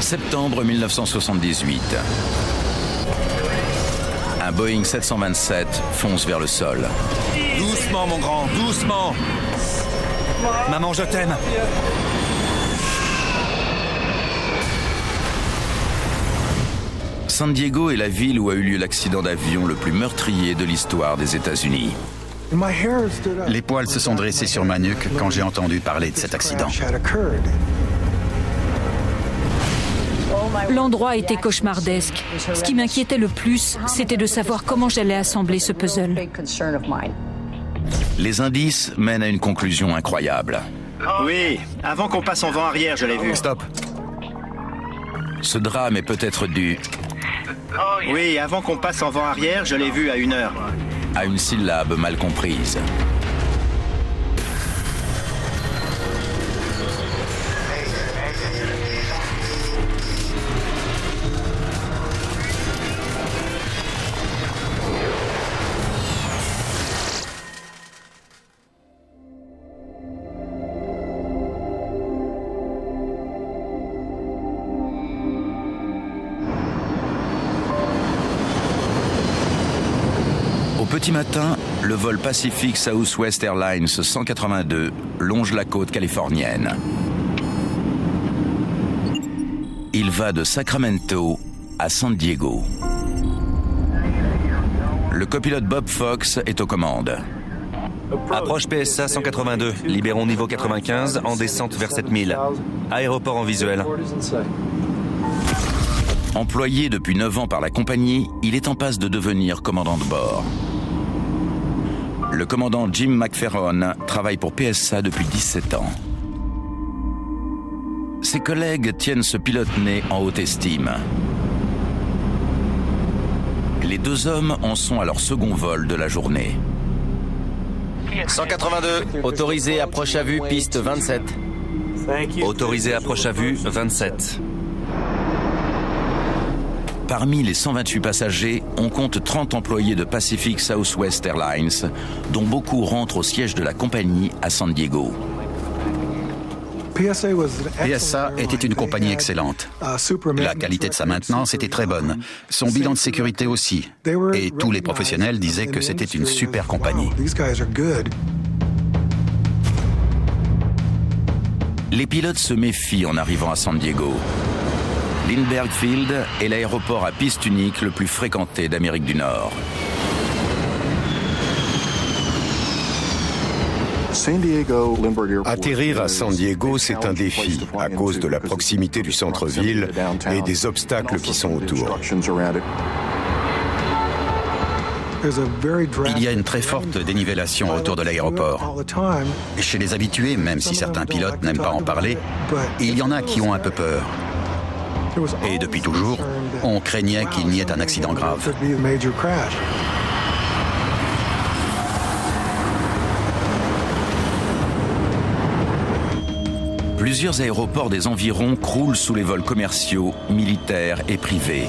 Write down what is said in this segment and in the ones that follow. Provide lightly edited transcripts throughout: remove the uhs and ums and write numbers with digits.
Septembre 1978. Un Boeing 727 fonce vers le sol. Doucement, mon grand, doucement. Maman, je t'aime. San Diego est la ville où a eu lieu l'accident d'avion le plus meurtrier de l'histoire des États-Unis. Les poils se sont dressés sur ma nuque quand j'ai entendu parler de cet accident. L'endroit était cauchemardesque. Ce qui m'inquiétait le plus, c'était de savoir comment j'allais assembler ce puzzle. Les indices mènent à une conclusion incroyable. Oui, avant qu'on passe en vent arrière, je l'ai vu. Stop. Ce drame est peut-être dû Oui, avant qu'on passe en vent arrière, je l'ai vu à 1 heure. à une syllabe mal comprise. Au petit matin, le vol Pacific Southwest Airlines 182 longe la côte californienne. Il va de Sacramento à San Diego. Le copilote Bob Fox est aux commandes. Approche PSA 182, libérons niveau 95 en descente vers 7000. Aéroport en visuel. Employé depuis 9 ans par la compagnie, il est en passe de devenir commandant de bord. Le commandant Jim McFerron travaille pour PSA depuis 17 ans. Ses collègues tiennent ce pilote-né en haute estime. Les deux hommes en sont à leur second vol de la journée. 182, autorisé approche à vue, piste 27. Autorisé approche à vue, 27. Parmi les 128 passagers, on compte 30 employés de Pacific Southwest Airlines, dont beaucoup rentrent au siège de la compagnie à San Diego. PSA était une compagnie excellente. La qualité de sa maintenance était très bonne. Son bilan de sécurité aussi. Et tous les professionnels disaient que c'était une super compagnie. Les pilotes se méfient en arrivant à San Diego. Lindbergh Field est l'aéroport à piste unique le plus fréquenté d'Amérique du Nord. Atterrir à San Diego, c'est un défi à cause de la proximité du centre-ville et des obstacles qui sont autour. Il y a une très forte dénivellation autour de l'aéroport. Chez les habitués, même si certains pilotes n'aiment pas en parler, il y en a qui ont un peu peur. Et depuis toujours, on craignait qu'il n'y ait un accident grave. Plusieurs aéroports des environs croulent sous les vols commerciaux, militaires et privés.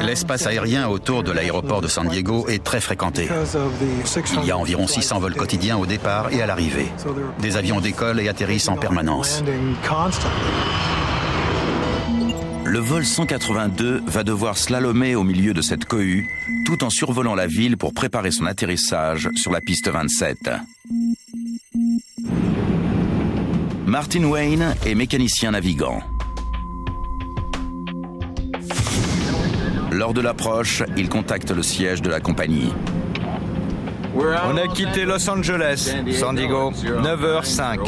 L'espace aérien autour de l'aéroport de San Diego est très fréquenté. Il y a environ 600 vols quotidiens au départ et à l'arrivée. Des avions décollent et atterrissent en permanence. Le vol 182 va devoir slalomer au milieu de cette cohue, tout en survolant la ville pour préparer son atterrissage sur la piste 27. Martin Wayne est mécanicien navigant. Lors de l'approche, il contacte le siège de la compagnie. On a quitté Los Angeles, San Diego, 9h05.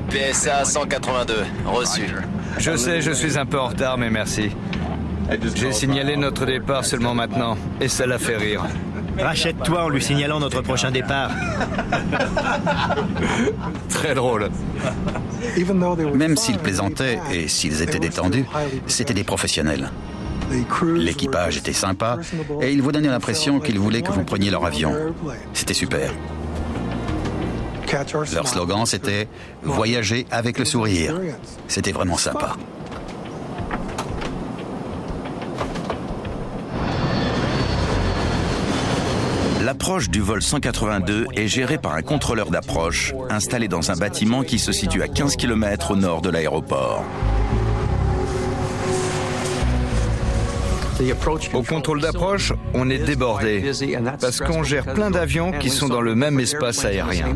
PSA 182, reçu. Je sais, je suis un peu en retard, mais merci. J'ai signalé notre départ seulement maintenant, et ça l'a fait rire. Rachète-toi en lui signalant notre prochain départ. Très drôle. Même s'ils plaisantaient et s'ils étaient détendus, c'étaient des professionnels. L'équipage était sympa et ils vous donnaient l'impression qu'ils voulaient que vous preniez leur avion. C'était super. Leur slogan, c'était « Voyager avec le sourire ». C'était vraiment sympa. L'approche du vol 182 est gérée par un contrôleur d'approche installé dans un bâtiment qui se situe à 15 km au nord de l'aéroport. Au contrôle d'approche, on est débordé parce qu'on gère plein d'avions qui sont dans le même espace aérien.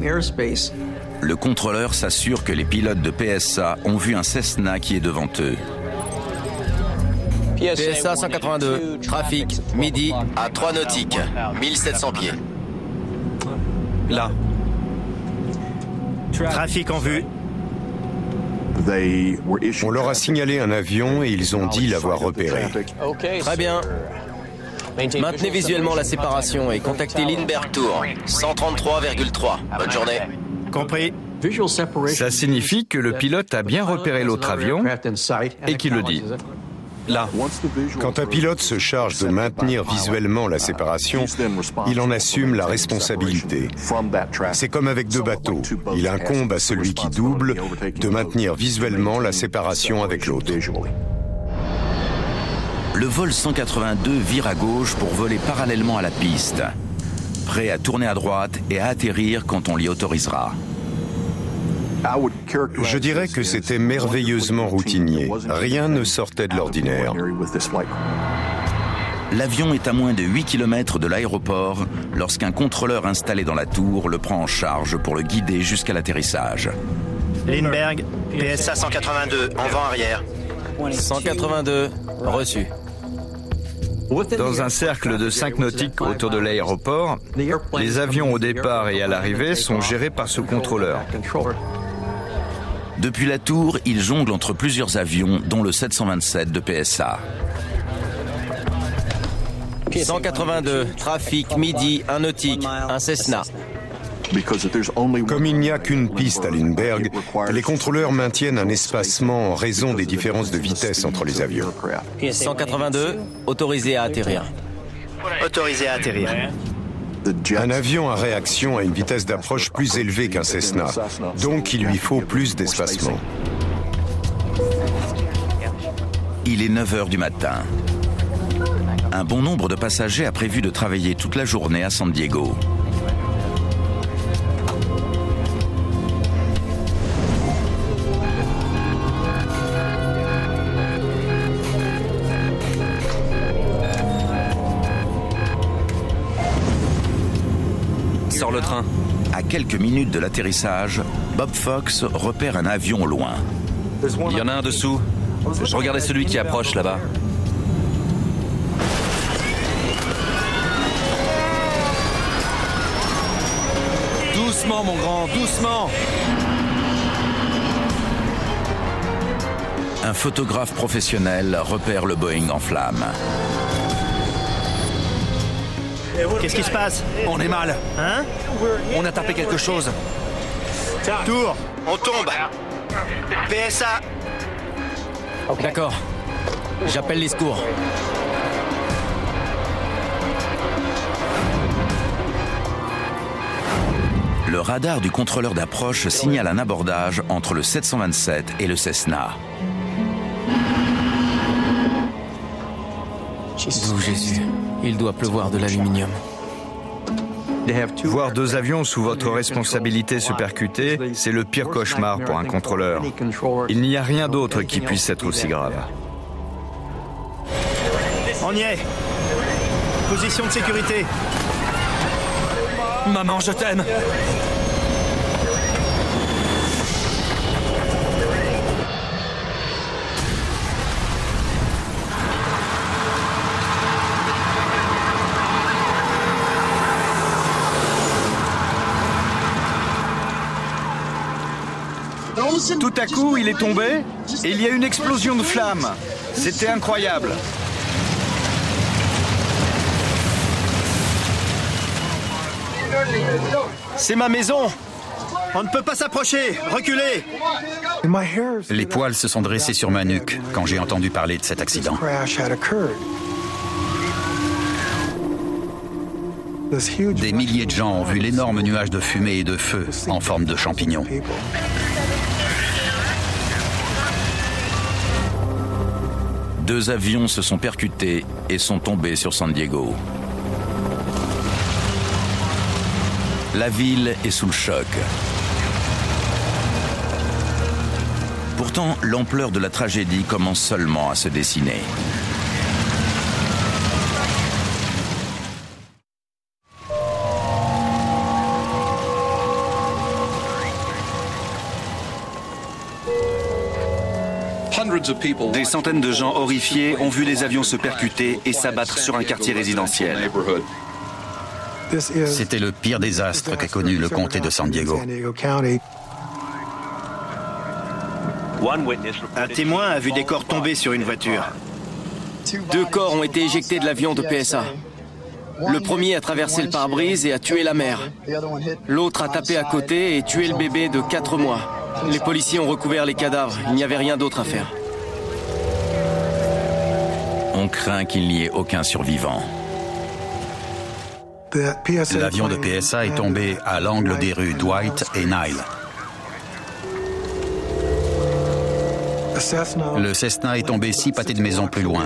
Le contrôleur s'assure que les pilotes de PSA ont vu un Cessna qui est devant eux. PSA 182, trafic, midi, à 3 nautiques, 1700 pieds. Là. Trafic en vue. On leur a signalé un avion et ils ont dit l'avoir repéré. Très bien. Maintenez visuellement la séparation et contactez Lindbergh Tour, 133,3. Bonne journée. Compris. Ça signifie que le pilote a bien repéré l'autre avion et qu'il le dit. Là. Quand un pilote se charge de maintenir visuellement la séparation, il en assume la responsabilité. C'est comme avec deux bateaux. Il incombe à celui qui double de maintenir visuellement la séparation avec l'autre. Le vol 182 vire à gauche pour voler parallèlement à la piste, prêt à tourner à droite et à atterrir quand on l'y autorisera. Je dirais que c'était merveilleusement routinier. Rien ne sortait de l'ordinaire. L'avion est à moins de 8 km de l'aéroport lorsqu'un contrôleur installé dans la tour le prend en charge pour le guider jusqu'à l'atterrissage. Lindbergh, PSA 182, en vent arrière. 182, reçu. Dans un cercle de 5 nautiques autour de l'aéroport, les avions au départ et à l'arrivée sont gérés par ce contrôleur. Depuis la tour, il jongle entre plusieurs avions, dont le 727 de PSA. 182, trafic, midi, un nautique, un Cessna. Comme il n'y a qu'une piste à Lindbergh, les contrôleurs maintiennent un espacement en raison des différences de vitesse entre les avions. 182, autorisé à atterrir. Autorisé à atterrir. Un avion à réaction a une vitesse d'approche plus élevée qu'un Cessna, donc il lui faut plus d'espacement. Il est 9h du matin. Un bon nombre de passagers a prévu de travailler toute la journée à San Diego. Sors le train. À quelques minutes de l'atterrissage, Bob Fox repère un avion au loin. Il y en a un dessous. Je regardais celui qui approche là-bas. Doucement, mon grand, doucement. Un photographe professionnel repère le Boeing en flammes. Qu'est-ce qui se passe? On est mal. Hein? On a tapé quelque chose. Tour. On tombe. PSA. D'accord. J'appelle les secours. Le radar du contrôleur d'approche signale un abordage entre le 727 et le Cessna. Oh Jésus, il doit pleuvoir de l'aluminium. Voir 2 avions sous votre responsabilité se percuter, c'est le pire cauchemar pour un contrôleur. Il n'y a rien d'autre qui puisse être aussi grave. On y est. Position de sécurité. Maman, je t'aime. Tout à coup, il est tombé et il y a une explosion de flammes. C'était incroyable. C'est ma maison. On ne peut pas s'approcher. Reculez. Les poils se sont dressés sur ma nuque quand j'ai entendu parler de cet accident. Des milliers de gens ont vu l'énorme nuage de fumée et de feu en forme de champignon. Deux avions se sont percutés et sont tombés sur San Diego. La ville est sous le choc. Pourtant, l'ampleur de la tragédie commence seulement à se dessiner. Des centaines de gens horrifiés ont vu les avions se percuter et s'abattre sur un quartier résidentiel. C'était le pire désastre qu'a connu le comté de San Diego. Un témoin a vu des corps tomber sur une voiture. 2 corps ont été éjectés de l'avion de PSA. Le premier a traversé le pare-brise et a tué la mère. L'autre a tapé à côté et tué le bébé de 4 mois. Les policiers ont recouvert les cadavres. Il n'y avait rien d'autre à faire. On craint qu'il n'y ait aucun survivant. L'avion de PSA est tombé à l'angle des rues Dwight et Nile. Le Cessna est tombé 6 pâtés de maison plus loin,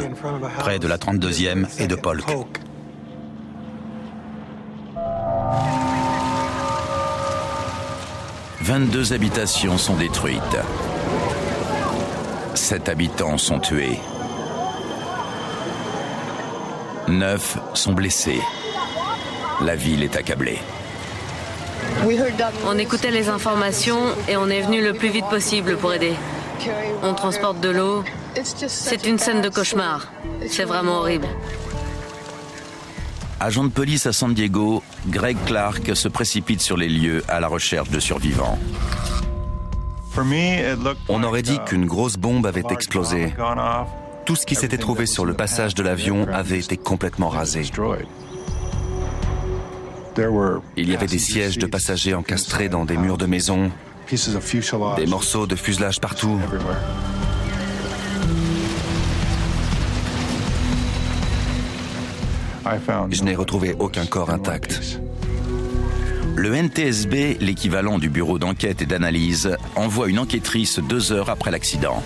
près de la 32e et de Polk. 22 habitations sont détruites. 7 habitants sont tués. 9 sont blessés. La ville est accablée. On écoutait les informations et on est venu le plus vite possible pour aider. On transporte de l'eau. C'est une scène de cauchemar. C'est vraiment horrible. Agent de police à San Diego, Greg Clark se précipite sur les lieux à la recherche de survivants. On aurait dit qu'une grosse bombe avait explosé. Tout ce qui s'était trouvé sur le passage de l'avion avait été complètement rasé. Il y avait des sièges de passagers encastrés dans des murs de maison, des morceaux de fuselage partout. Je n'ai retrouvé aucun corps intact. Le NTSB, l'équivalent du bureau d'enquête et d'analyse, envoie une enquêtrice 2 heures après l'accident.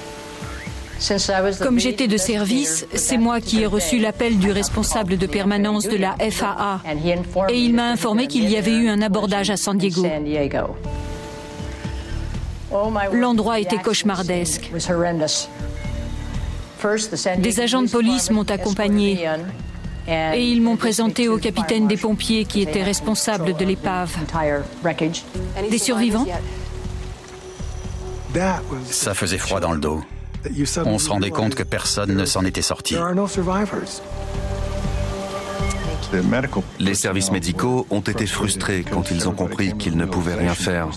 Comme j'étais de service, c'est moi qui ai reçu l'appel du responsable de permanence de la FAA et il m'a informé qu'il y avait eu un abordage à San Diego. L'endroit était cauchemardesque. Des agents de police m'ont accompagné et ils m'ont présenté au capitaine des pompiers qui était responsable de l'épave. Des survivants? Ça faisait froid dans le dos. On se rendait compte que personne ne s'en était sorti. Les services médicaux ont été frustrés quand ils ont compris qu'ils ne pouvaient rien faire.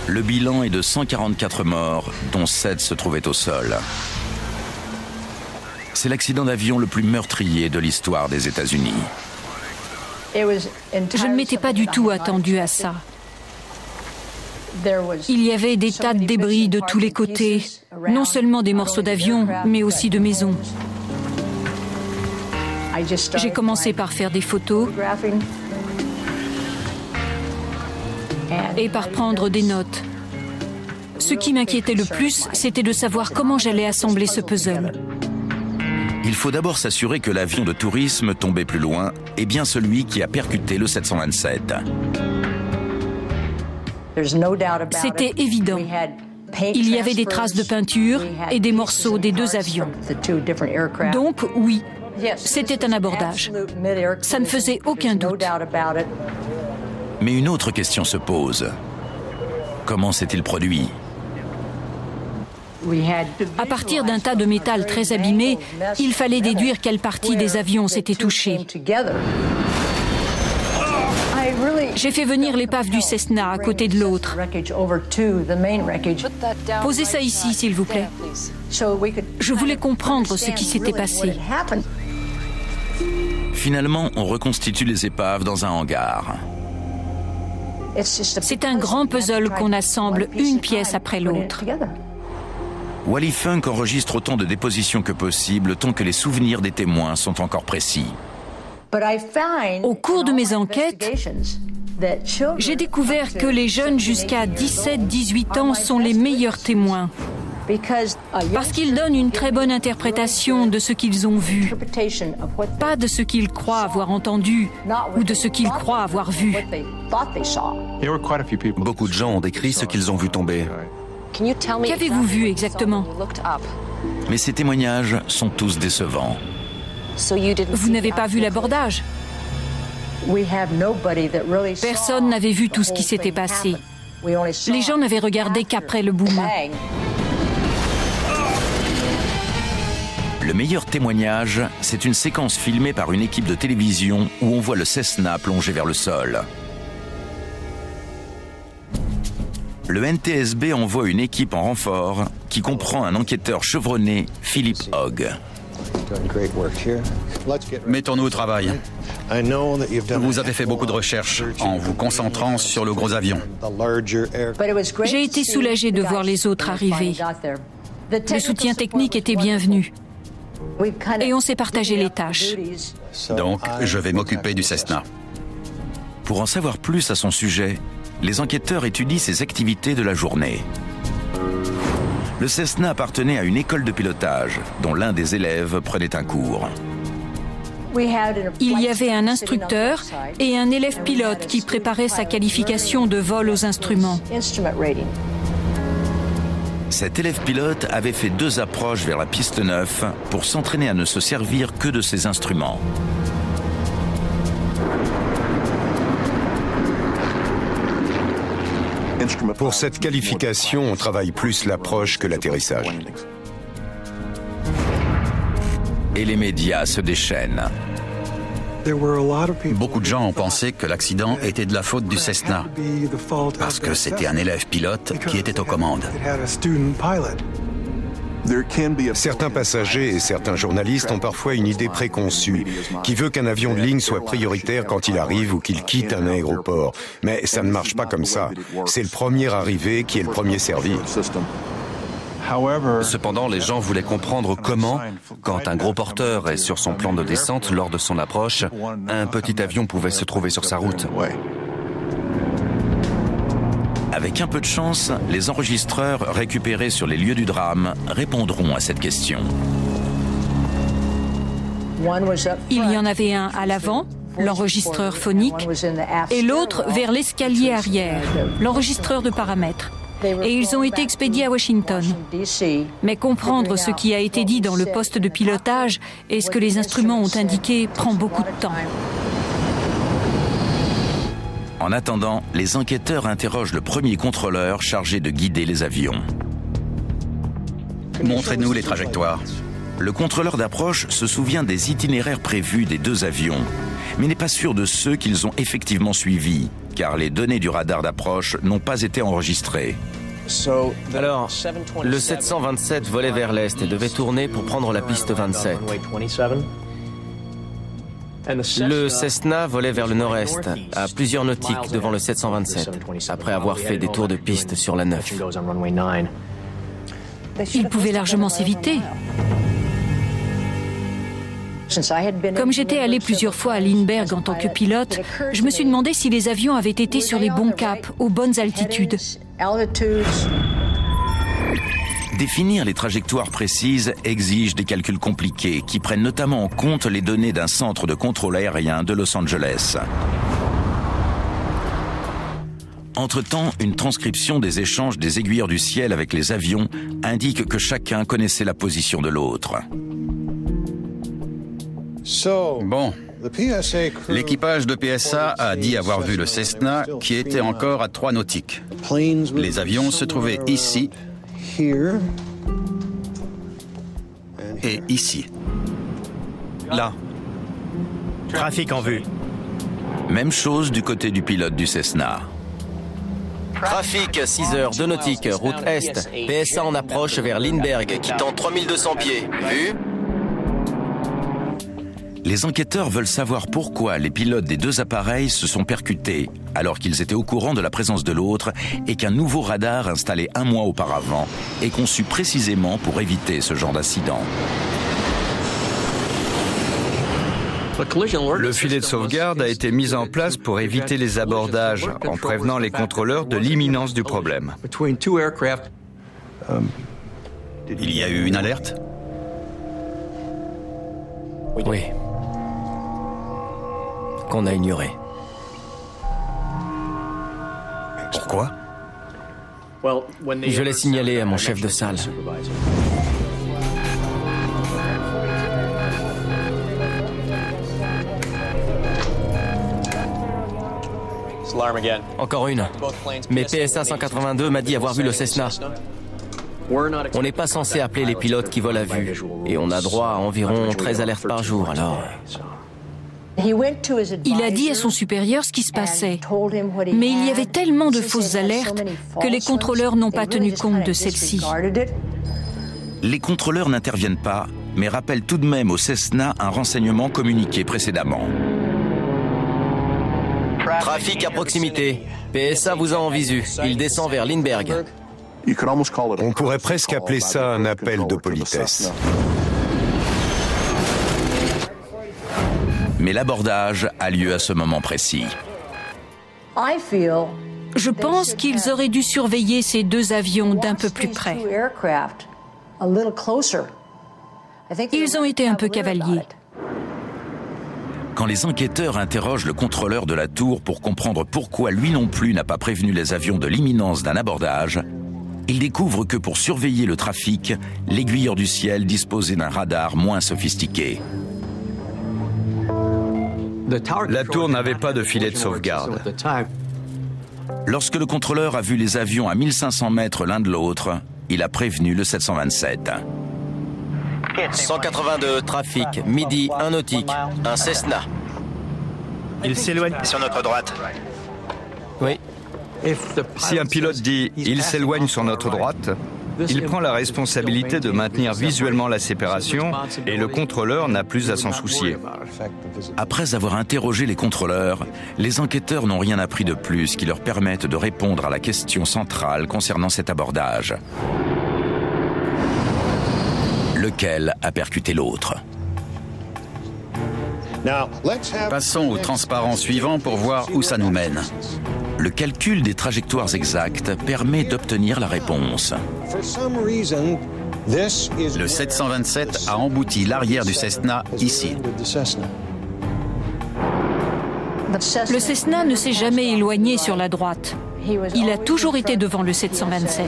Le bilan est de 144 morts, dont 7 se trouvaient au sol. C'est l'accident d'avion le plus meurtrier de l'histoire des États-Unis. Je ne m'étais pas du tout attendu à ça. Il y avait des tas de débris de tous les côtés, non seulement des morceaux d'avion, mais aussi de maisons. J'ai commencé par faire des photos et par prendre des notes. Ce qui m'inquiétait le plus, c'était de savoir comment j'allais assembler ce puzzle. Il faut d'abord s'assurer que l'avion de tourisme tombé plus loin est bien celui qui a percuté le 727. C'était évident. Il y avait des traces de peinture et des morceaux des 2 avions. Donc, oui, c'était un abordage. Ça ne faisait aucun doute. Mais une autre question se pose. Comment s'est-il produit ? À partir d'un tas de métal très abîmé, il fallait déduire quelle partie des avions s'était touchée. J'ai fait venir l'épave du Cessna à côté de l'autre. Posez ça ici, s'il vous plaît. Je voulais comprendre ce qui s'était passé. Finalement, on reconstitue les épaves dans un hangar. C'est un grand puzzle qu'on assemble une pièce après l'autre. Wally Funk enregistre autant de dépositions que possible tant que les souvenirs des témoins sont encore précis. Au cours de mes enquêtes, j'ai découvert que les jeunes jusqu'à 17-18 ans sont les meilleurs témoins. Parce qu'ils donnent une très bonne interprétation de ce qu'ils ont vu, pas de ce qu'ils croient avoir entendu ou de ce qu'ils croient avoir vu. Beaucoup de gens ont décrit ce qu'ils ont vu tomber. Qu'avez-vous vu exactement? Mais ces témoignages sont tous décevants. Vous n'avez pas vu l'abordage? Personne n'avait vu tout ce qui s'était passé. Les gens n'avaient regardé qu'après le boom. Le meilleur témoignage, c'est une séquence filmée par une équipe de télévision où on voit le Cessna plonger vers le sol. Le NTSB envoie une équipe en renfort qui comprend un enquêteur chevronné, Philip Hogg. Mettons-nous au travail. Vous avez fait beaucoup de recherches en vous concentrant sur le gros avion. J'ai été soulagée de voir les autres arriver. Le soutien technique était bienvenu. Et on s'est partagé les tâches. Donc, je vais m'occuper du Cessna. Pour en savoir plus à son sujet, les enquêteurs étudient ses activités de la journée. Le Cessna appartenait à une école de pilotage, dont l'un des élèves prenait un cours. Il y avait un instructeur et un élève pilote qui préparait sa qualification de vol aux instruments. Cet élève pilote avait fait 2 approches vers la piste 9 pour s'entraîner à ne se servir que de ses instruments. Pour cette qualification, on travaille plus l'approche que l'atterrissage. Et les médias se déchaînent. Beaucoup de gens ont pensé que l'accident était de la faute du Cessna, parce que c'était un élève pilote qui était aux commandes. Certains passagers et certains journalistes ont parfois une idée préconçue qui veut qu'un avion de ligne soit prioritaire quand il arrive ou qu'il quitte un aéroport. Mais ça ne marche pas comme ça. C'est le premier arrivé qui est le premier servi. Cependant, les gens voulaient comprendre comment, quand un gros porteur est sur son plan de descente lors de son approche, un petit avion pouvait se trouver sur sa route. Avec un peu de chance, les enregistreurs récupérés sur les lieux du drame répondront à cette question. Il y en avait un à l'avant, l'enregistreur phonique, et l'autre vers l'escalier arrière, l'enregistreur de paramètres. Et ils ont été expédiés à Washington. Mais comprendre ce qui a été dit dans le poste de pilotage et ce que les instruments ont indiqué prend beaucoup de temps. En attendant, les enquêteurs interrogent le premier contrôleur chargé de guider les avions. Montrez-nous les trajectoires. Le contrôleur d'approche se souvient des itinéraires prévus des 2 avions, mais n'est pas sûr de ceux qu'ils ont effectivement suivis, car les données du radar d'approche n'ont pas été enregistrées. Alors, le 727 volait vers l'est et devait tourner pour prendre la piste 27. Le Cessna volait vers le nord-est, à plusieurs nautiques devant le 727, après avoir fait des tours de piste sur la 9. Il pouvait largement s'éviter. Comme j'étais allé plusieurs fois à Lindbergh en tant que pilote, je me suis demandé si les avions avaient été sur les bons caps, aux bonnes altitudes. Définir les trajectoires précises exige des calculs compliqués qui prennent notamment en compte les données d'un centre de contrôle aérien de Los Angeles. Entre-temps, une transcription des échanges des aiguilleurs du ciel avec les avions indique que chacun connaissait la position de l'autre. Bon, l'équipage de PSA a dit avoir vu le Cessna qui était encore à 3 nautiques. Les avions se trouvaient ici et ici. Là. Trafic en vue. Même chose du côté du pilote du Cessna. Trafic, 6 heures, 2 nautiques, route est. PSA en approche vers Lindbergh, quittant 3200 pieds. Vu? Les enquêteurs veulent savoir pourquoi les pilotes des 2 appareils se sont percutés alors qu'ils étaient au courant de la présence de l'autre et qu'un nouveau radar installé 1 mois auparavant est conçu précisément pour éviter ce genre d'incident. Le filet de sauvegarde a été mis en place pour éviter les abordages en prévenant les contrôleurs de l'imminence du problème. Il y a eu une alerte? Oui. Qu'on a ignorée. Pourquoi? Je l'ai signalé à mon chef de salle. Encore une. Mais PSA 182 m'a dit avoir vu le Cessna. On n'est pas censé appeler les pilotes qui volent à vue. Et on a droit à environ 13 alertes par jour, alors... Il a dit à son supérieur ce qui se passait. Mais il y avait tellement de fausses alertes que les contrôleurs n'ont pas tenu compte de celles-ci. Les contrôleurs n'interviennent pas, mais rappellent tout de même au Cessna un renseignement communiqué précédemment. Trafic à proximité. PSA vous a en visu. Il descend vers Lindbergh. On pourrait presque appeler ça un appel de politesse. Mais l'abordage a lieu à ce moment précis. Je pense qu'ils auraient dû surveiller ces deux avions d'un peu plus près. Ils ont été un peu cavaliers. Quand les enquêteurs interrogent le contrôleur de la tour pour comprendre pourquoi lui non plus n'a pas prévenu les avions de l'imminence d'un abordage, ils découvrent que pour surveiller le trafic, l'aiguilleur du ciel disposait d'un radar moins sophistiqué. La tour n'avait pas de filet de sauvegarde. Lorsque le contrôleur a vu les avions à 1500 mètres l'un de l'autre, il a prévenu le 727. 182, trafic, midi, un nautique, un Cessna. Il s'éloigne sur notre droite. Oui. Si un pilote dit « il s'éloigne sur notre droite », il prend la responsabilité de maintenir visuellement la séparation et le contrôleur n'a plus à s'en soucier. Après avoir interrogé les contrôleurs, les enquêteurs n'ont rien appris de plus qui leur permette de répondre à la question centrale concernant cet abordage. Lequel a percuté l'autre? Passons au transparent suivant pour voir où ça nous mène. Le calcul des trajectoires exactes permet d'obtenir la réponse. Le 727 a embouti l'arrière du Cessna ici. Le Cessna ne s'est jamais éloigné sur la droite. Il a toujours été devant le 727.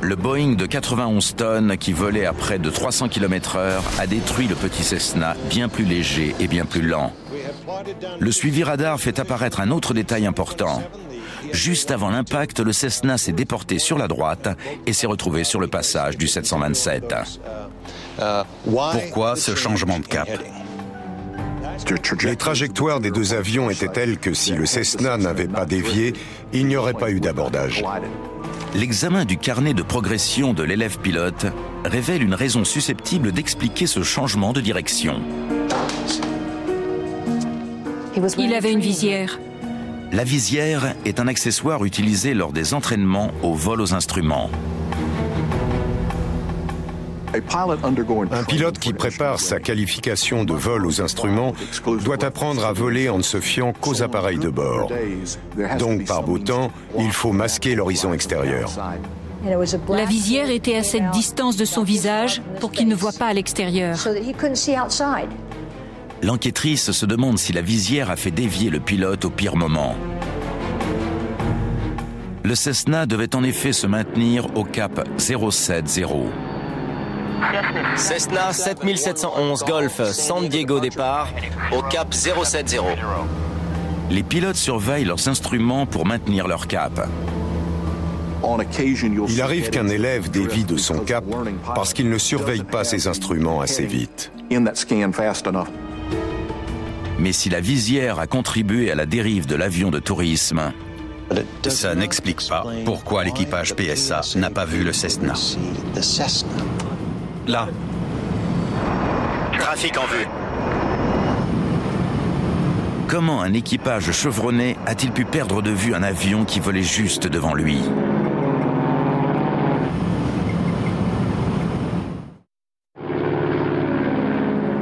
Le Boeing de 91 tonnes qui volait à près de 300 km/h a détruit le petit Cessna, bien plus léger et bien plus lent. Le suivi radar fait apparaître un autre détail important. Juste avant l'impact, le Cessna s'est déporté sur la droite et s'est retrouvé sur le passage du 727. Pourquoi ce changement de cap? Les trajectoires des deux avions étaient telles que si le Cessna n'avait pas dévié, il n'y aurait pas eu d'abordage. L'examen du carnet de progression de l'élève pilote révèle une raison susceptible d'expliquer ce changement de direction. Il avait une visière. La visière est un accessoire utilisé lors des entraînements au vol aux instruments. Un pilote qui prépare sa qualification de vol aux instruments doit apprendre à voler en ne se fiant qu'aux appareils de bord. Donc, par beau temps, il faut masquer l'horizon extérieur. La visière était à cette distance de son visage pour qu'il ne voie pas à l'extérieur. L'enquêtrice se demande si la visière a fait dévier le pilote au pire moment. Le Cessna devait en effet se maintenir au cap 070. Cessna 7711 Golf, San Diego départ, au cap 070. Les pilotes surveillent leurs instruments pour maintenir leur cap. Il arrive qu'un élève dévie de son cap parce qu'il ne surveille pas ses instruments assez vite. Mais si la visière a contribué à la dérive de l'avion de tourisme, ça n'explique pas pourquoi l'équipage PSA n'a pas vu le Cessna. Là. Trafic en vue. comment un équipage chevronné a-t-il pu perdre de vue un avion qui volait juste devant lui ?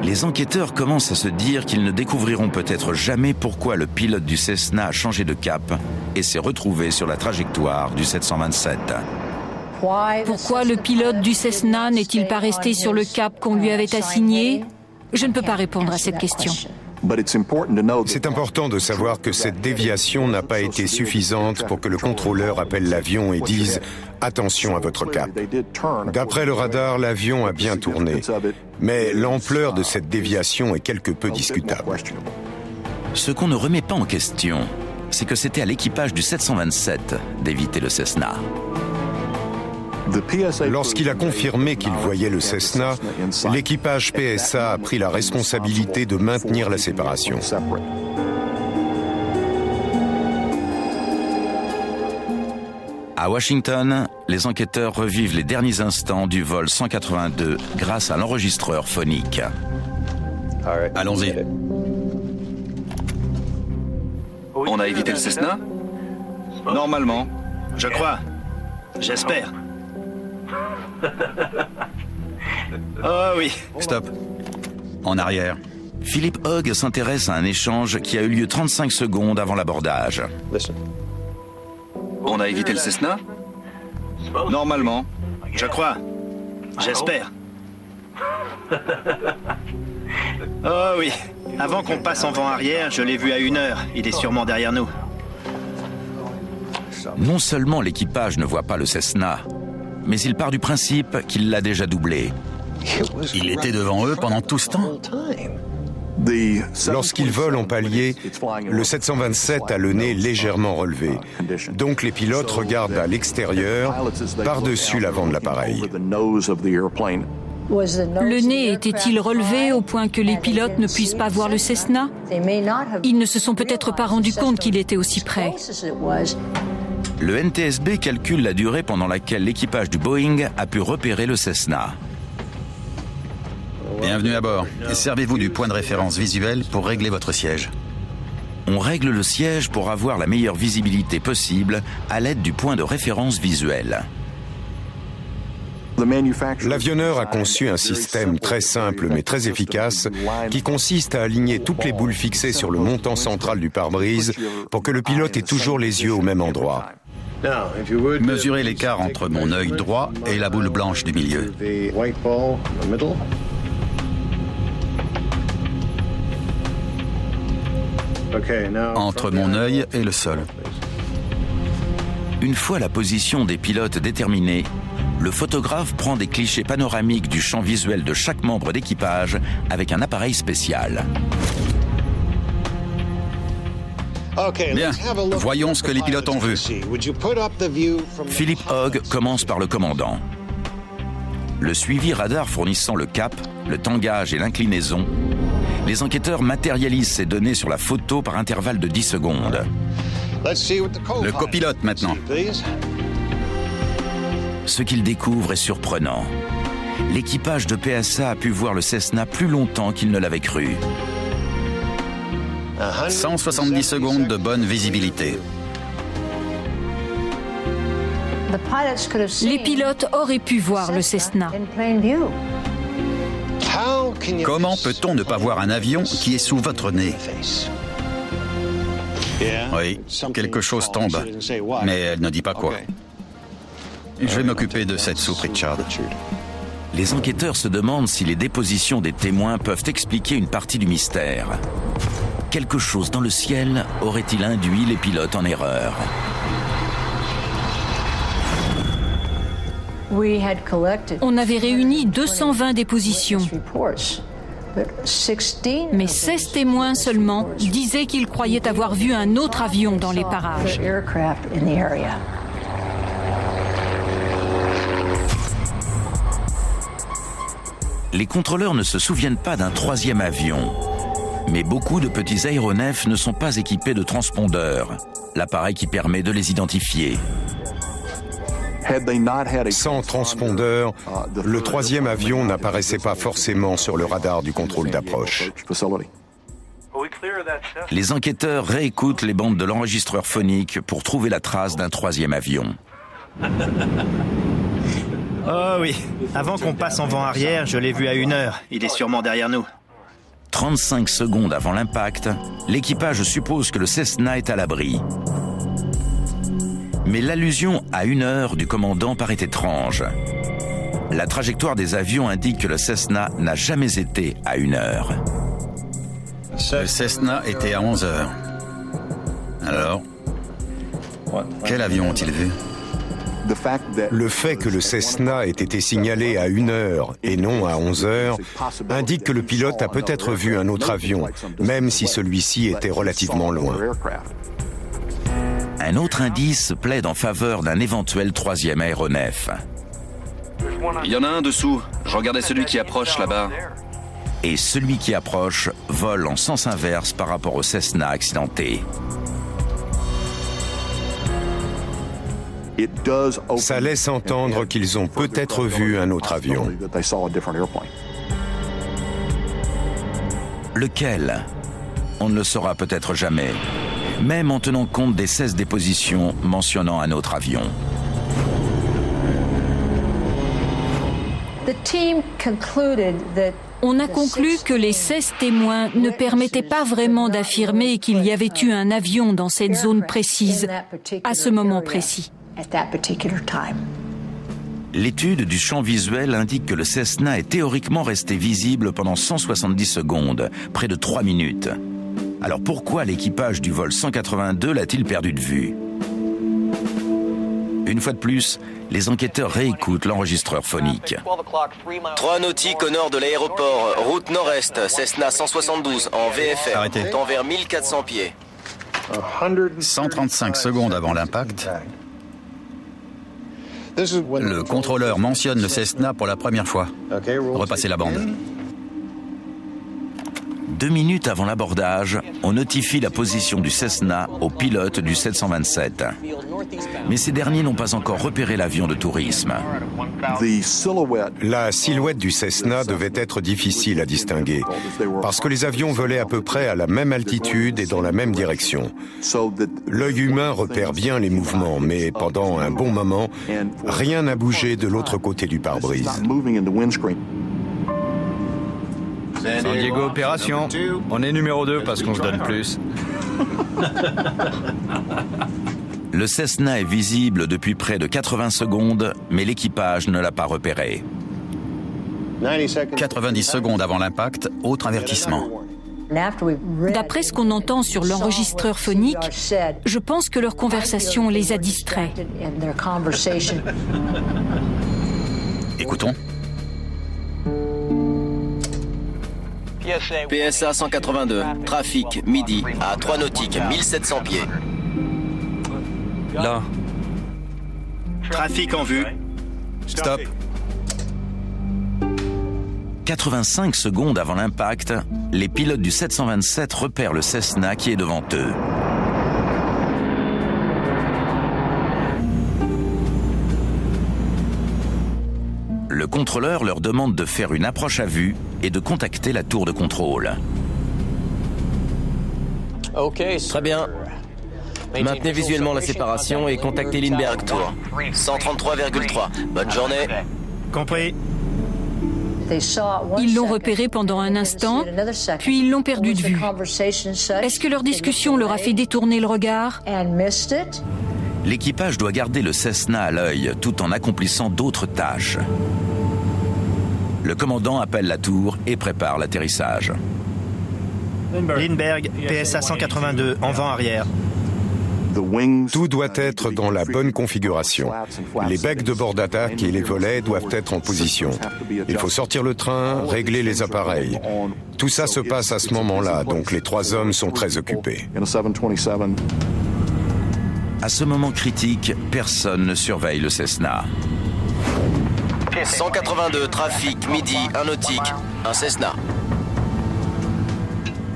Les enquêteurs commencent à se dire qu'ils ne découvriront peut-être jamais pourquoi le pilote du Cessna a changé de cap et s'est retrouvé sur la trajectoire du 727. Pourquoi le pilote du Cessna n'est-il pas resté sur le cap qu'on lui avait assigné? Je ne peux pas répondre à cette question. C'est important de savoir que cette déviation n'a pas été suffisante pour que le contrôleur appelle l'avion et dise « Attention à votre cap ». D'après le radar, l'avion a bien tourné, mais l'ampleur de cette déviation est quelque peu discutable. Ce qu'on ne remet pas en question, c'est que c'était à l'équipage du 727 d'éviter le Cessna. Lorsqu'il a confirmé qu'il voyait le Cessna, l'équipage PSA a pris la responsabilité de maintenir la séparation. À Washington, les enquêteurs revivent les derniers instants du vol 182 grâce à l'enregistreur phonique. Allons-y. On a évité le Cessna? Normalement. Je crois. J'espère. Oh oui. Stop. En arrière. Philippe Hogg s'intéresse à un échange qui a eu lieu 35 secondes avant l'abordage. On a évité le Cessna? Normalement. Je crois. J'espère. Oh oui. Avant qu'on passe en vent arrière, je l'ai vu à 1 heure. Il est sûrement derrière nous. Non seulement l'équipage ne voit pas le Cessna, mais il part du principe qu'il l'a déjà doublé. Il était devant eux pendant tout ce temps? Lorsqu'il vole en palier, le 727 a le nez légèrement relevé. Donc les pilotes regardent à l'extérieur, par-dessus l'avant de l'appareil. Le nez était-il relevé au point que les pilotes ne puissent pas voir le Cessna? Ils ne se sont peut-être pas rendus compte qu'il était aussi près. Le NTSB calcule la durée pendant laquelle l'équipage du Boeing a pu repérer le Cessna. Bienvenue à bord. Servez-vous du point de référence visuel pour régler votre siège. On règle le siège pour avoir la meilleure visibilité possible à l'aide du point de référence visuel. L'avionneur a conçu un système très simple mais très efficace qui consiste à aligner toutes les boules fixées sur le montant central du pare-brise pour que le pilote ait toujours les yeux au même endroit. Mesurez l'écart entre mon œil droit et la boule blanche du milieu. Entre mon œil et le sol. Une fois la position des pilotes déterminée, le photographe prend des clichés panoramiques du champ visuel de chaque membre d'équipage avec un appareil spécial. Bien, voyons ce que les pilotes ont vu. Philippe Hogg commence par le commandant. Le suivi radar fournissant le cap, le tangage et l'inclinaison, les enquêteurs matérialisent ces données sur la photo par intervalle de 10 secondes. Le copilote maintenant. Ce qu'ils découvrent est surprenant. L'équipage de PSA a pu voir le Cessna plus longtemps qu'il ne l'avait cru. 170 secondes de bonne visibilité. Les pilotes auraient pu voir le Cessna. Comment peut-on ne pas voir un avion qui est sous votre nez? Oui, quelque chose tombe, mais elle ne dit pas quoi. Je vais m'occuper de cette soupe, Richard. Les enquêteurs se demandent si les dépositions des témoins peuvent expliquer une partie du mystère. Quelque chose dans le ciel aurait-il induit les pilotes en erreur? On avait réuni 220 dépositions. Mais 16 témoins seulement disaient qu'ils croyaient avoir vu un autre avion dans les parages. Les contrôleurs ne se souviennent pas d'un troisième avion. Mais beaucoup de petits aéronefs ne sont pas équipés de transpondeurs, l'appareil qui permet de les identifier. Sans transpondeur, le troisième avion n'apparaissait pas forcément sur le radar du contrôle d'approche. Les enquêteurs réécoutent les bandes de l'enregistreur phonique pour trouver la trace d'un troisième avion. Oh oui. Avant qu'on passe en vent arrière, je l'ai vu à 1 heure. Il est sûrement derrière nous. 35 secondes avant l'impact, l'équipage suppose que le Cessna est à l'abri. Mais l'allusion à 1 heure du commandant paraît étrange. La trajectoire des avions indique que le Cessna n'a jamais été à 1 heure. Le Cessna était à 11 heures. Alors, quel avion ont-ils vu? Le fait que le Cessna ait été signalé à 1 heure et non à 11 heures indique que le pilote a peut-être vu un autre avion, même si celui-ci était relativement loin. Un autre indice plaide en faveur d'un éventuel 3e aéronef. Il y en a un dessous. Je regardais celui qui approche là-bas. Et celui qui approche vole en sens inverse par rapport au Cessna accidenté. Ça laisse entendre qu'ils ont peut-être vu un autre avion. Lequel? On ne le saura peut-être jamais, même en tenant compte des 16 dépositions mentionnant un autre avion. On a conclu que les 16 témoins ne permettaient pas vraiment d'affirmer qu'il y avait eu un avion dans cette zone précise, à ce moment précis. L'étude du champ visuel indique que le Cessna est théoriquement resté visible pendant 170 secondes, près de 3 minutes. Alors pourquoi l'équipage du vol 182 l'a-t-il perdu de vue? Une fois de plus, les enquêteurs réécoutent l'enregistreur phonique. 3 nautiques au nord de l'aéroport, route nord-est, Cessna 172 en VFR, Arrêtez. montant vers 1400 pieds. 135 secondes avant l'impact, le contrôleur mentionne le Cessna pour la première fois. Repassez la bande. 2 minutes avant l'abordage, on notifie la position du Cessna aux pilotes du 727. Mais ces derniers n'ont pas encore repéré l'avion de tourisme. La silhouette du Cessna devait être difficile à distinguer, parce que les avions volaient à peu près à la même altitude et dans la même direction. L'œil humain repère bien les mouvements, mais pendant un bon moment, rien n'a bougé de l'autre côté du pare-brise. San Diego Opération. On est numéro 2 parce qu'on se donne plus. Le Cessna est visible depuis près de 80 secondes, mais l'équipage ne l'a pas repéré. 90 secondes avant l'impact, autre avertissement. D'après ce qu'on entend sur l'enregistreur phonique, je pense que leur conversation les a distraits. Écoutons. PSA 182, trafic, midi, à 3 nautiques, 1700 pieds. Là. Trafic en vue. Stop. 85 secondes avant l'impact, les pilotes du 727 repèrent le Cessna qui est devant eux. Le contrôleur leur demande de faire une approche à vue et de contacter la tour de contrôle. Très bien. Maintenez visuellement la séparation et contactez Lindbergh Tour. 133,3. Bonne journée. Compris. Ils l'ont repéré pendant un instant, puis ils l'ont perdu de vue. Est-ce que leur discussion leur a fait détourner le regard? L'équipage doit garder le Cessna à l'œil tout en accomplissant d'autres tâches. Le commandant appelle la tour et prépare l'atterrissage. Lindbergh, PSA 182, en vent arrière. Tout doit être dans la bonne configuration. Les becs de bord d'attaque et les volets doivent être en position. Il faut sortir le train, régler les appareils. Tout ça se passe à ce moment-là, donc les 3 hommes sont très occupés. À ce moment critique, personne ne surveille le Cessna. 182, trafic, midi, 1 nautique, un Cessna.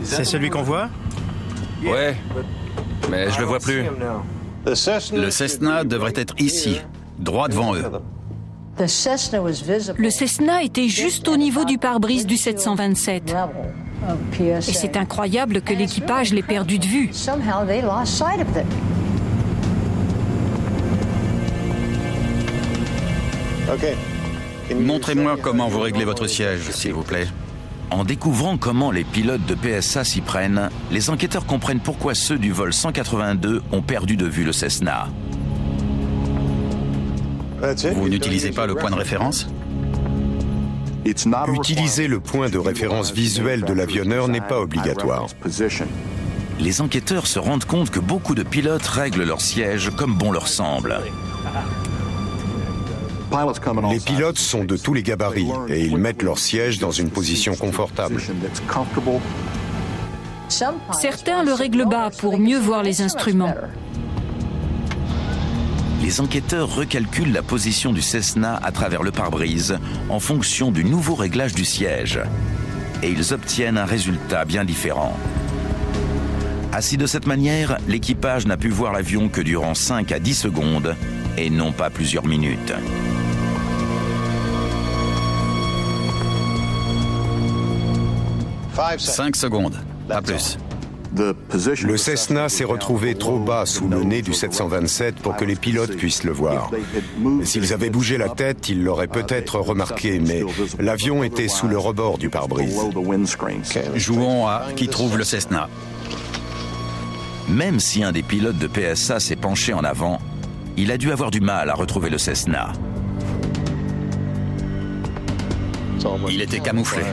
C'est celui qu'on voit? Ouais, mais je le vois plus. Le Cessna devrait être ici, droit devant eux. Le Cessna était juste au niveau du pare-brise du 727. Et c'est incroyable que l'équipage l'ait perdu de vue. Montrez-moi comment vous réglez votre siège, s'il vous plaît. En découvrant comment les pilotes de PSA s'y prennent, les enquêteurs comprennent pourquoi ceux du vol 182 ont perdu de vue le Cessna. Vous n'utilisez pas le point de référence? Utiliser le point de référence visuel de l'avionneur n'est pas obligatoire. Les enquêteurs se rendent compte que beaucoup de pilotes règlent leur siège comme bon leur semble. Les pilotes sont de tous les gabarits et ils mettent leur siège dans une position confortable. Certains le règlent bas pour mieux voir les instruments. Les enquêteurs recalculent la position du Cessna à travers le pare-brise en fonction du nouveau réglage du siège. Et ils obtiennent un résultat bien différent. Assis de cette manière, l'équipage n'a pu voir l'avion que durant 5 à 10 secondes et non pas plusieurs minutes. « 5 secondes, pas plus. » Le Cessna s'est retrouvé trop bas sous le nez du 727 pour que les pilotes puissent le voir. S'ils avaient bougé la tête, ils l'auraient peut-être remarqué, mais l'avion était sous le rebord du pare-brise. Jouons à qui trouve le Cessna. Même si un des pilotes de PSA s'est penché en avant, il a dû avoir du mal à retrouver le Cessna. Il était camouflé.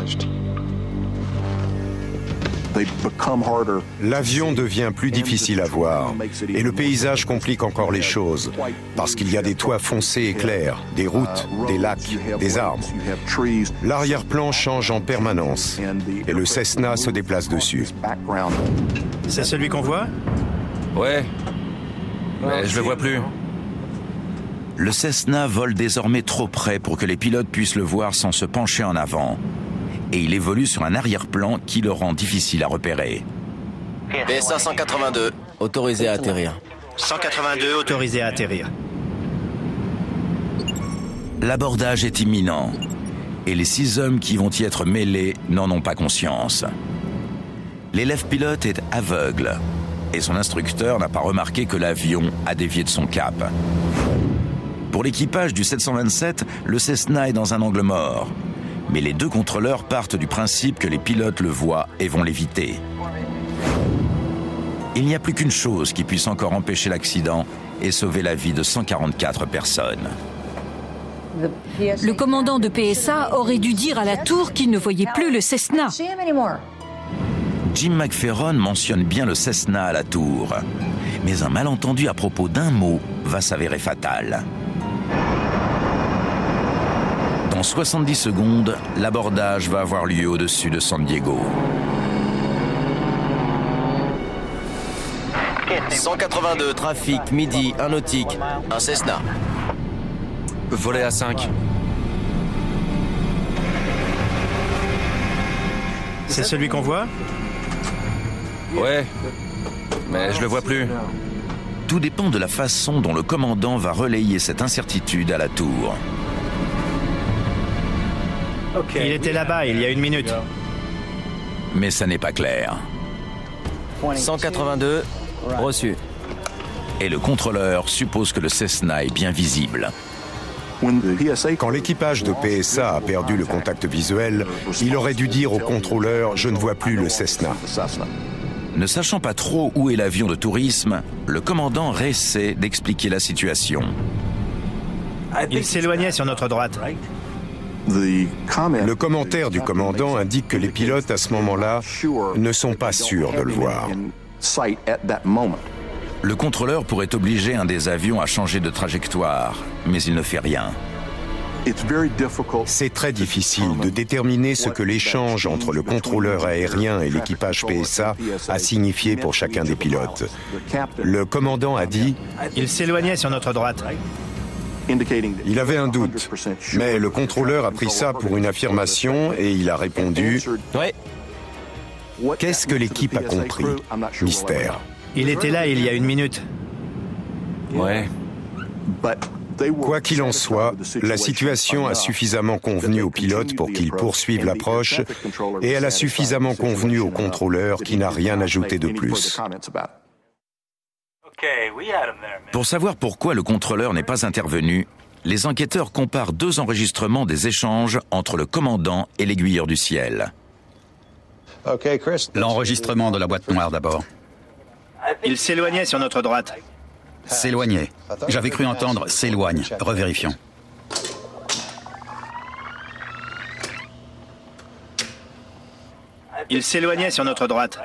L'avion devient plus difficile à voir et le paysage complique encore les choses parce qu'il y a des toits foncés et clairs, des routes, des lacs, des arbres. L'arrière-plan change en permanence et le Cessna se déplace dessus. C'est celui qu'on voit? Ouais, mais je le vois plus. Le Cessna vole désormais trop près pour que les pilotes puissent le voir sans se pencher en avant. Et il évolue sur un arrière-plan qui le rend difficile à repérer. PSA 182, autorisé à atterrir. 182, autorisé à atterrir. L'abordage est imminent. Et les 6 hommes qui vont y être mêlés n'en ont pas conscience. L'élève pilote est aveugle. Et son instructeur n'a pas remarqué que l'avion a dévié de son cap. Pour l'équipage du 727, le Cessna est dans un angle mort. Mais les 2 contrôleurs partent du principe que les pilotes le voient et vont l'éviter. Il n'y a plus qu'une chose qui puisse encore empêcher l'accident et sauver la vie de 144 personnes. Le commandant de PSA aurait dû dire à la tour qu'il ne voyait plus le Cessna. Jim McFerron mentionne bien le Cessna à la tour. Mais un malentendu à propos d'un mot va s'avérer fatal. Dans 70 secondes, l'abordage va avoir lieu au-dessus de San Diego. 182, trafic, midi, un nautique, un Cessna. Volet à 5. C'est celui qu'on voit? Ouais, mais je le vois plus. Tout dépend de la façon dont le commandant va relayer cette incertitude à la tour. Il était là-bas il y a 1 minute. Mais ça n'est pas clair. 182, reçu. Et le contrôleur suppose que le Cessna est bien visible. Quand l'équipage de PSA a perdu le contact visuel, il aurait dû dire au contrôleur « Je ne vois plus le Cessna ». Ne sachant pas trop où est l'avion de tourisme, le commandant réessaie d'expliquer la situation. Il s'éloignait sur notre droite. Le commentaire du commandant indique que les pilotes à ce moment-là ne sont pas sûrs de le voir. Le contrôleur pourrait obliger un des avions à changer de trajectoire, mais il ne fait rien. C'est très difficile de déterminer ce que l'échange entre le contrôleur aérien et l'équipage PSA a signifié pour chacun des pilotes. Le commandant a dit « Il s'éloignait sur notre droite ». Il avait un doute, mais le contrôleur a pris ça pour une affirmation et il a répondu « Ouais. Qu'est-ce que l'équipe a compris? Mystère. Il était là il y a 1 minute. Ouais. Quoi qu'il en soit, la situation a suffisamment convenu au pilote pour qu'il poursuive l'approche et elle a suffisamment convenu au contrôleur qui n'a rien ajouté de plus. Pour savoir pourquoi le contrôleur n'est pas intervenu, les enquêteurs comparent 2 enregistrements des échanges entre le commandant et l'aiguilleur du ciel. L'enregistrement de la boîte noire d'abord. Il s'éloignait sur notre droite. S'éloigner. J'avais cru entendre s'éloigne. Revérifions. Il s'éloignait sur notre droite.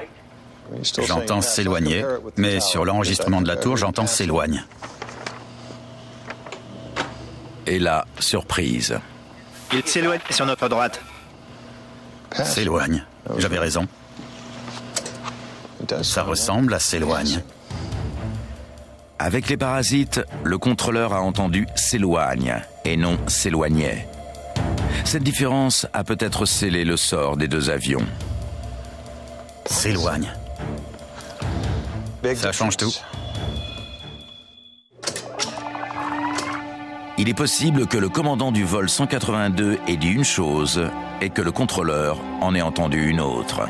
J'entends s'éloigner, mais sur l'enregistrement de la tour, j'entends s'éloigne. Et là, surprise. Il s'éloigne sur notre droite. S'éloigne. J'avais raison. Ça ressemble à s'éloigne. Avec les parasites, le contrôleur a entendu s'éloigne et non s'éloignait. Cette différence a peut-être scellé le sort des deux avions. S'éloigne. Ça change tout. Il est possible que le commandant du vol 182 ait dit une chose et que le contrôleur en ait entendu une autre.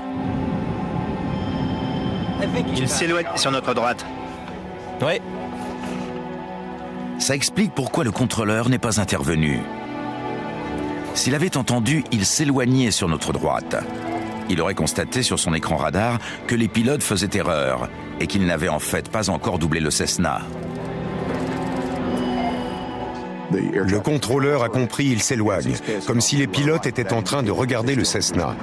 Il s'éloigne sur notre droite. Oui. Ça explique pourquoi le contrôleur n'est pas intervenu. S'il avait entendu, il s'éloignait sur notre droite. Il aurait constaté sur son écran radar que les pilotes faisaient erreur et qu'ils n'avaient en fait pas encore doublé le Cessna. Le contrôleur a compris, il s'éloigne, comme si les pilotes étaient en train de regarder le Cessna.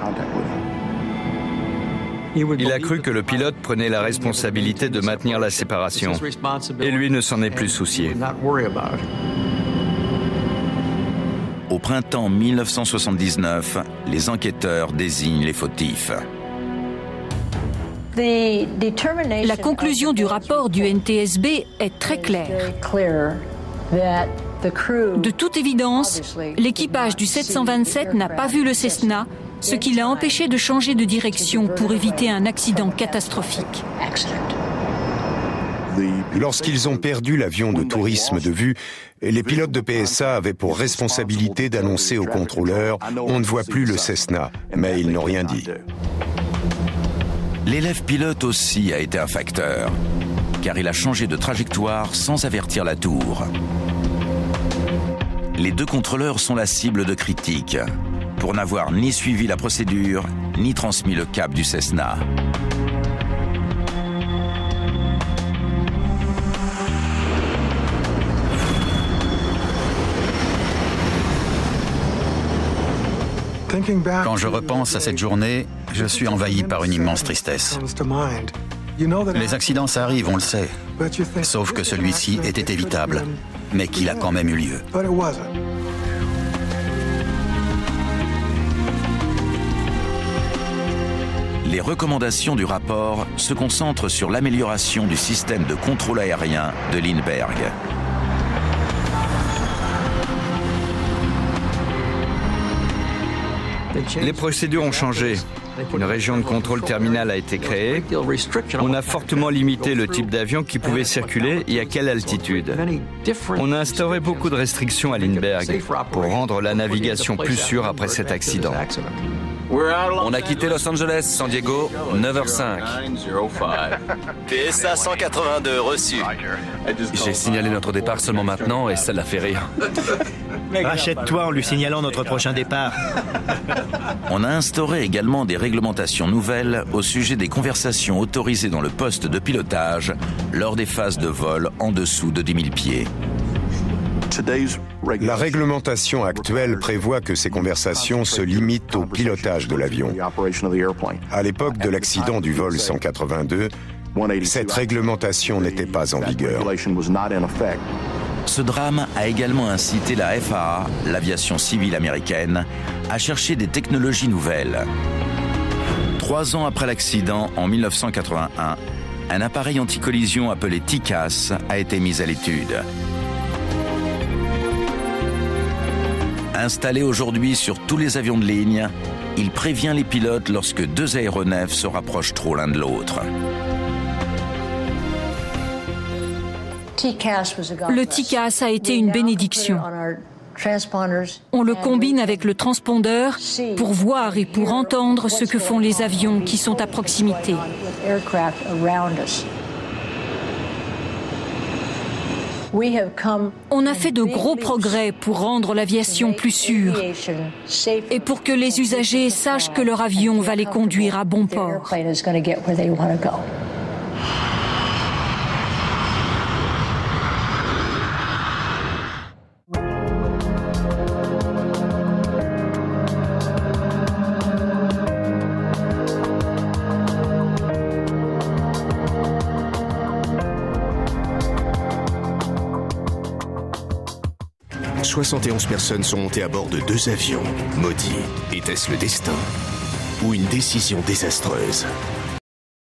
Il a cru que le pilote prenait la responsabilité de maintenir la séparation, et lui ne s'en est plus soucié. Au printemps 1979, les enquêteurs désignent les fautifs. La conclusion du rapport du NTSB est très claire. De toute évidence, l'équipage du 727 n'a pas vu le Cessna, ce qui l'a empêché de changer de direction pour éviter un accident catastrophique. Lorsqu'ils ont perdu l'avion de tourisme de vue, les pilotes de PSA avaient pour responsabilité d'annoncer au contrôleur « On ne voit plus le Cessna », mais ils n'ont rien dit. L'élève pilote aussi a été un facteur, car il a changé de trajectoire sans avertir la tour. Les deux contrôleurs sont la cible de critiques, pour n'avoir ni suivi la procédure, ni transmis le cap du Cessna. Quand je repense à cette journée, je suis envahi par une immense tristesse. Les accidents, ça arrive, on le sait. Sauf que celui-ci était évitable, mais qu'il a quand même eu lieu. Les recommandations du rapport se concentrent sur l'amélioration du système de contrôle aérien de Lindbergh. Les procédures ont changé. Une région de contrôle terminal a été créée. On a fortement limité le type d'avion qui pouvait circuler et à quelle altitude. On a instauré beaucoup de restrictions à Lindbergh pour rendre la navigation plus sûre après cet accident. On a quitté Los Angeles, San Diego, 9h05. PSA 182, reçu. J'ai signalé notre départ seulement maintenant et ça l'a fait rire. Rachète-toi en lui signalant notre prochain départ. On a instauré également des réglementations nouvelles au sujet des conversations autorisées dans le poste de pilotage lors des phases de vol en dessous de 10 000 pieds. La réglementation actuelle prévoit que ces conversations se limitent au pilotage de l'avion. À l'époque de l'accident du vol 182, cette réglementation n'était pas en vigueur. Ce drame a également incité la FAA, l'aviation civile américaine, à chercher des technologies nouvelles. 3 ans après l'accident, en 1981, un appareil anti-collision appelé TCAS a été mis à l'étude. Installé aujourd'hui sur tous les avions de ligne, il prévient les pilotes lorsque 2 aéronefs se rapprochent trop l'un de l'autre. Le TCAS a été une bénédiction. On le combine avec le transpondeur pour voir et pour entendre ce que font les avions qui sont à proximité. On a fait de gros progrès pour rendre l'aviation plus sûre et pour que les usagers sachent que leur avion va les conduire à bon port. 71 personnes sont montées à bord de 2 avions. Maudits, était-ce le destin ou une décision désastreuse?